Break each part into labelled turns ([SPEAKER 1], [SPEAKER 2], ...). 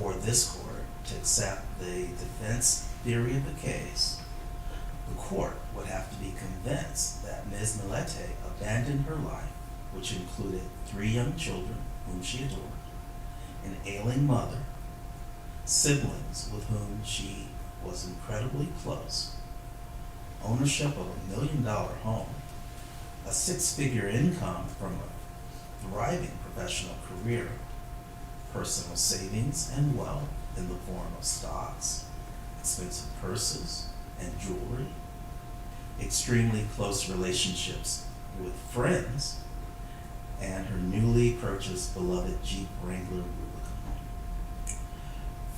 [SPEAKER 1] for this court to accept the defense theory of the case, the court would have to be convinced that Ms. Millete abandoned her life, which included 3 young children whom she adored, an ailing mother, siblings with whom she was incredibly close, ownership of $1 million home, a 6-figure income from a thriving professional career, personal savings and wealth in the form of stocks, expensive purses, and jewelry, extremely close relationships with friends, and her newly purchased beloved Jeep Wrangler Rubicon.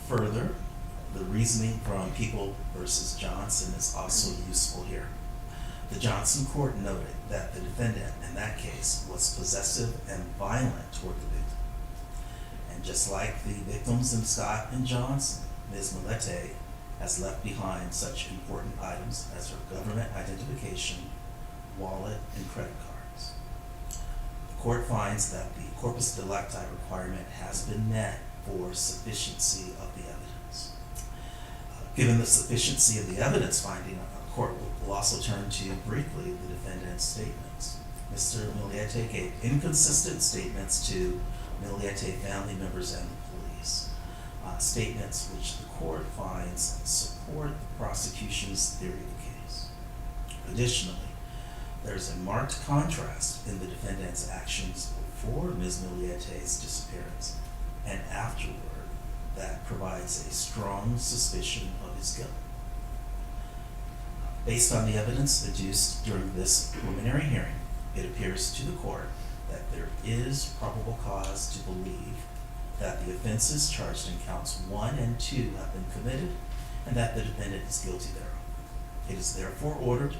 [SPEAKER 1] Further, the reasoning from People versus Johnson is also useful here. The Johnson court noted that the defendant in that case was possessive and violent toward the victim. And just like the victims in Scott and Johnson, Ms. Millete has left behind such important items as her government identification, wallet, and credit cards. The court finds that the corpus delicti requirement has been met for sufficiency of the evidence. Given the sufficiency of the evidence finding, the court will also turn to briefly the defendant's statements. Mr. Millete gave inconsistent statements to Millete family members and the police, statements which the court finds support the prosecution's theory of the case. Additionally, there's a marked contrast in the defendant's actions before Ms. Milliete's disappearance and afterward that provides a strong suspicion of his guilt. Based on the evidence adduced during this preliminary hearing, it appears to the court that there is probable cause to believe that the offenses charged in counts 1 and 2 have been committed and that the defendant is guilty thereof. It is therefore ordered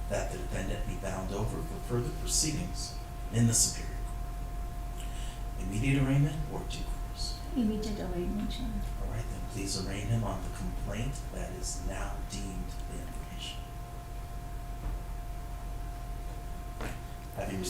[SPEAKER 1] that the defendant be bound over for further proceedings in the Superior Court. Immediate arraignment or due course?
[SPEAKER 2] Immediate arraignment, Your Honor.
[SPEAKER 1] All right, then please arraign him on the complaint that is now deemed the information. Have you